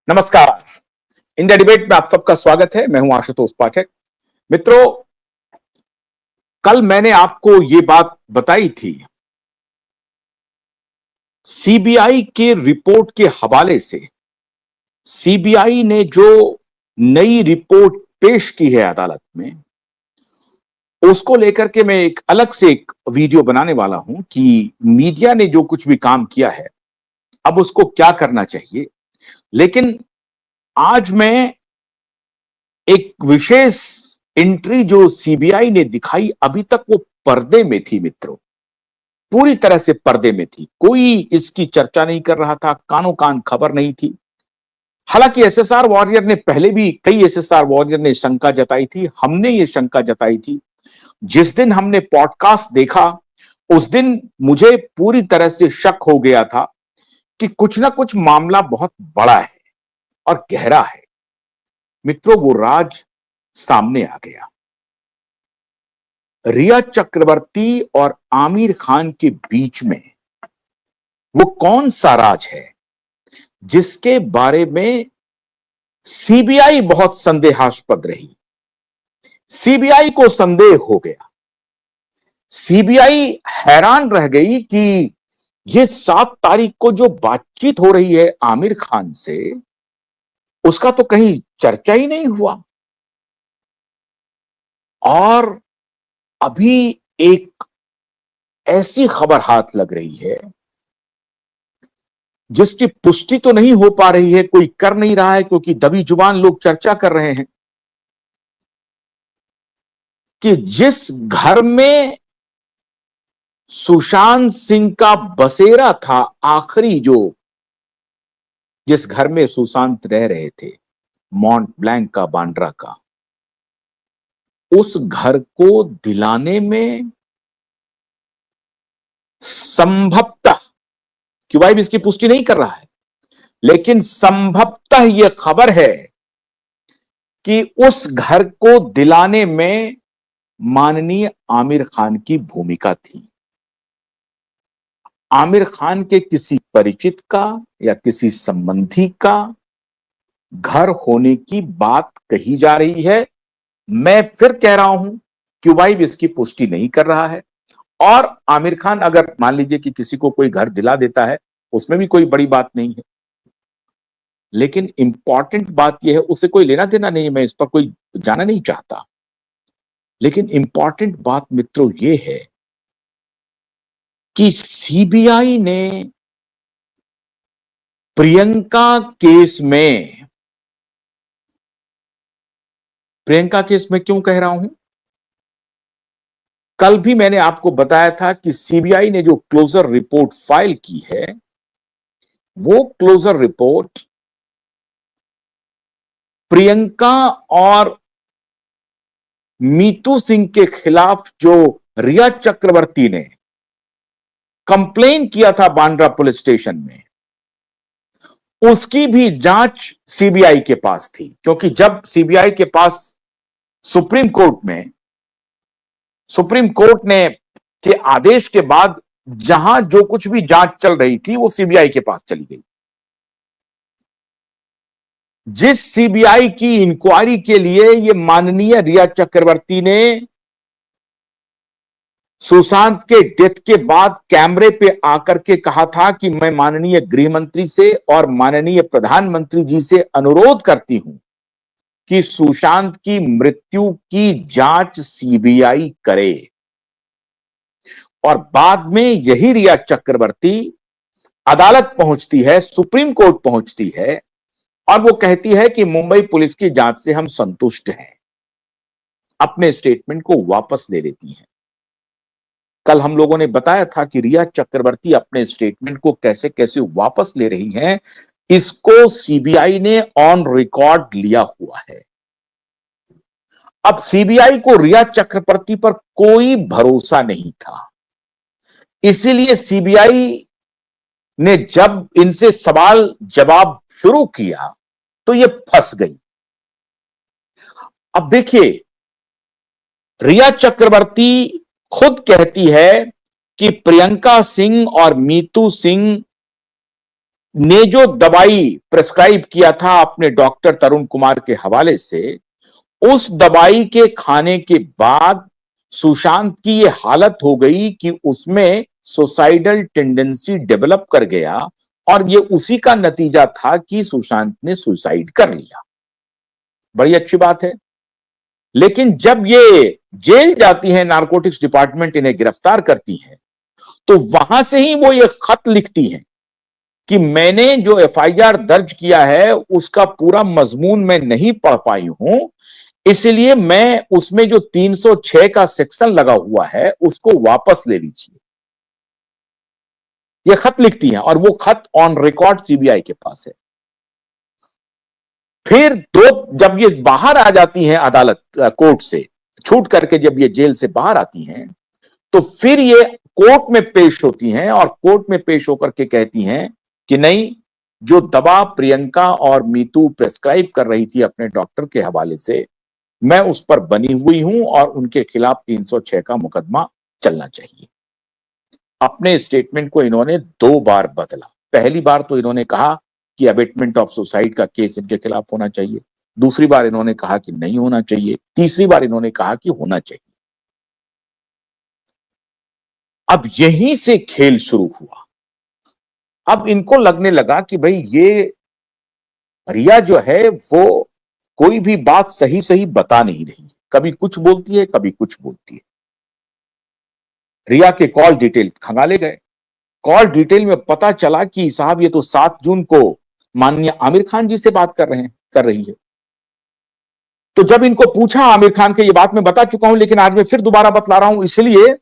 नमस्कार। India debate में आप सबका स्वागत है। मैं हूं आशुतोष पाठक। मित्रों, कल मैंने आपको यह बात बताई थी, सीबीआई के रिपोर्ट के हवाले से सीबीआई ने जो नई रिपोर्ट पेश की है अदालत में, उसको लेकर के मैं एक अलग से एक वीडियो बनाने वाला हूं कि मीडिया ने जो कुछ भी काम किया है अब उसको क्या करना चाहिए। लेकिन आज मैं एक विशेष एंट्री जो सीबीआई ने दिखाई, अभी तक वो पर्दे में थी मित्रों, पूरी तरह से पर्दे में थी। कोई इसकी चर्चा नहीं कर रहा था, कानो कान खबर नहीं थी। हालांकि एसएसआर वॉरियर ने पहले भी, कई एसएसआर वॉरियर ने शंका जताई थी, हमने ये शंका जताई थी। जिस दिन हमने पॉडकास्ट देखा उस दिन मुझे पूरी तरह से शक हो गया था कि कुछ ना कुछ मामला बहुत बड़ा है और गहरा है। मित्रों, वो राज सामने आ गया। रिया चक्रवर्ती और आमिर खान के बीच में वो कौन सा राज है जिसके बारे में सीबीआई बहुत संदेहास्पद रही। सीबीआई को संदेह हो गया। सीबीआई हैरान रह गई कि ये 7 तारीख को जो बातचीत हो रही है आमिर खान से, उसका तो कहीं चर्चा ही नहीं हुआ। और अभी एक ऐसी खबर हाथ लग रही है जिसकी पुष्टि तो नहीं हो पा रही है, कोई कर नहीं रहा है, क्योंकि दबी जुबान लोग चर्चा कर रहे हैं कि जिस घर में सुशांत सिंह का बसेरा था, आखिरी जिस घर में सुशांत रह रहे थे, मॉन्ट ब्लैंक का, बांद्रा का, उस घर को दिलाने में संभवतः, क्यों भी इसकी पुष्टि नहीं कर रहा है, लेकिन संभवतः यह खबर है कि उस घर को दिलाने में माननीय आमिर खान की भूमिका थी। आमिर खान के किसी परिचित का या किसी संबंधी का घर होने की बात कही जा रही है। मैं फिर कह रहा हूं, क्यूबाई भी इसकी पुष्टि नहीं कर रहा है। और आमिर खान अगर मान लीजिए कि किसी को कोई घर दिला देता है, उसमें भी कोई बड़ी बात नहीं है। लेकिन इंपॉर्टेंट बात यह है, उसे कोई लेना देना नहीं है, मैं इस पर कोई जाना नहीं चाहता। लेकिन इंपॉर्टेंट बात मित्रों यह है कि सीबीआई ने प्रियंका केस में क्यों कह रहा हूं, कल भी मैंने आपको बताया था कि सीबीआई ने जो क्लोजर रिपोर्ट फाइल की है, वो क्लोजर रिपोर्ट प्रियंका और मीतू सिंह के खिलाफ जो रिया चक्रवर्ती ने कंप्लेन किया था बांद्रा पुलिस स्टेशन में, उसकी भी जांच सीबीआई के पास थी। क्योंकि जब सीबीआई के पास सुप्रीम कोर्ट ने के आदेश के बाद जहां जो कुछ भी जांच चल रही थी वो सीबीआई के पास चली गई। जिस सीबीआई की इंक्वायरी के लिए ये माननीय रिया चक्रवर्ती ने सुशांत के डेथ के बाद कैमरे पे आकर के कहा था कि मैं माननीय गृह मंत्री से और माननीय प्रधानमंत्री जी से अनुरोध करती हूं कि सुशांत की मृत्यु की जांच सीबीआई करे। और बाद में यही रिया चक्रवर्ती अदालत पहुंचती है, सुप्रीम कोर्ट पहुंचती है और वो कहती है कि मुंबई पुलिस की जांच से हम संतुष्ट हैं, अपने स्टेटमेंट को वापस ले लेती हैं। कल हम लोगों ने बताया था कि रिया चक्रवर्ती अपने स्टेटमेंट को कैसे कैसे वापस ले रही हैं, इसको सीबीआई ने ऑन रिकॉर्ड लिया हुआ है। अब सीबीआई को रिया चक्रवर्ती पर कोई भरोसा नहीं था, इसीलिए सीबीआई ने जब इनसे सवाल जवाब शुरू किया तो ये फंस गई। अब देखिए, रिया चक्रवर्ती खुद कहती है कि प्रियंका सिंह और मीतू सिंह ने जो दवाई प्रिस्क्राइब किया था अपने डॉक्टर तरुण कुमार के हवाले से, उस दवाई के खाने के बाद सुशांत की ये हालत हो गई कि उसमें सुसाइडल टेंडेंसी डेवलप कर गया और ये उसी का नतीजा था कि सुशांत ने सुसाइड कर लिया। बड़ी अच्छी बात है। लेकिन जब ये जेल जाती है, नारकोटिक्स डिपार्टमेंट इन्हें गिरफ्तार करती है, तो वहां से ही वो ये खत लिखती हैं कि मैंने जो एफआईआर दर्ज किया है उसका पूरा मजमून मैं नहीं पढ़ पाई हूं, इसलिए मैं उसमें जो 306 का सेक्शन लगा हुआ है उसको वापस ले लीजिए। ये खत लिखती हैं और वो खत ऑन रिकॉर्ड सीबीआई के पास है। फिर जब ये बाहर आ जाती हैं अदालत कोर्ट से छूट करके, जब ये जेल से बाहर आती हैं, तो फिर ये कोर्ट में पेश होती हैं और कोर्ट में पेश होकर के कहती हैं कि नहीं, जो दवा प्रियंका और मीतू प्रेस्क्राइब कर रही थी अपने डॉक्टर के हवाले से, मैं उस पर बनी हुई हूं और उनके खिलाफ 306 का मुकदमा चलना चाहिए। अपने स्टेटमेंट को इन्होंने 2 बार बदला। पहली बार तो इन्होंने कहा कि अबेटमेंट ऑफ सुसाइड का केस इनके खिलाफ होना चाहिए, दूसरी बार इन्होंने कहा कि नहीं होना चाहिए, तीसरी बार इन्होंने कहा कि होना चाहिए। अब यहीं से खेल शुरू हुआ। अब इनको लगने लगा कि भाई ये रिया जो है वो कोई भी बात सही सही बता नहीं रही, कभी कुछ बोलती है, कभी कुछ बोलती है। रिया के कॉल डिटेल खंगाले गए। कॉल डिटेल में पता चला कि साहब ये तो 7 जून को माननीय आमिर खान जी से बात कर रही है। तो जब इनको पूछा आमिर खान के, ये बात मैं बता चुका हूं लेकिन आज मैं फिर दोबारा बतला रहा हूं, इसलिए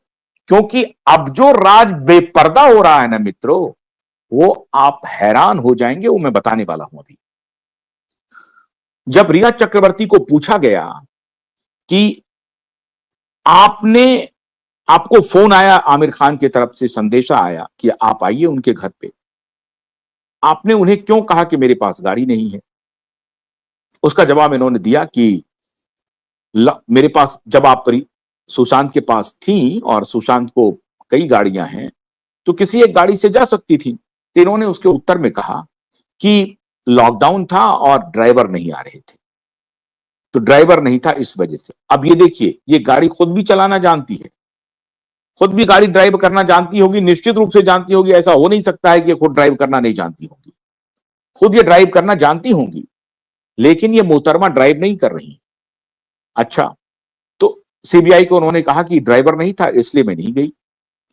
क्योंकि अब जो राज बेपर्दा हो रहा है ना मित्रों, वो आप हैरान हो जाएंगे, वो मैं बताने वाला हूं अभी। जब रिया चक्रवर्ती को पूछा गया कि आपको फोन आया, आमिर खान की तरफ से संदेशा आया कि आप आइए उनके घर पे, आपने उन्हें क्यों कहा कि मेरे पास गाड़ी नहीं है? उसका जवाब इन्होंने दिया कि मेरे पास, जब आप सुशांत के पास थी और सुशांत को कई गाड़ियां हैं तो किसी एक गाड़ी से जा सकती थी। तो इन्होंने उसके उत्तर में कहा कि लॉकडाउन था और ड्राइवर नहीं आ रहे थे, तो ड्राइवर नहीं था इस वजह से। अब ये देखिए, ये गाड़ी खुद भी चलाना जानती है, खुद भी गाड़ी ड्राइव करना जानती होगी, निश्चित रूप से जानती होगी, ऐसा हो नहीं सकता है कि ये खुद ड्राइव करना नहीं जानती होगी। खुद ये ड्राइव करना जानती होंगी, लेकिन ये मोहतरमा ड्राइव नहीं कर रही। अच्छा, तो सीबीआई को उन्होंने कहा कि ड्राइवर नहीं था इसलिए मैं नहीं गई,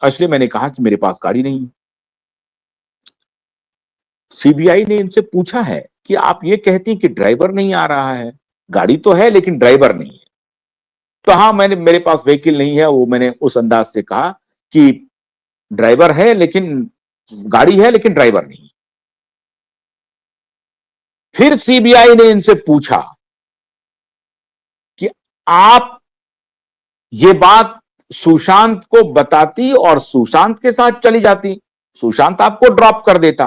इसलिए मैंने कहा कि मेरे पास गाड़ी नहीं है। सीबीआई ने इनसे पूछा है कि आप ये कहती कि ड्राइवर नहीं आ रहा है, गाड़ी तो है लेकिन ड्राइवर नहीं है। तो हाँ, मेरे पास व्हीकल नहीं है, वो मैंने उस अंदाज से कहा कि ड्राइवर है लेकिन गाड़ी है लेकिन ड्राइवर नहीं। फिर सीबीआई ने इनसे पूछा कि आप ये बात सुशांत को बताती और सुशांत के साथ चली जाती, सुशांत आपको ड्रॉप कर देता,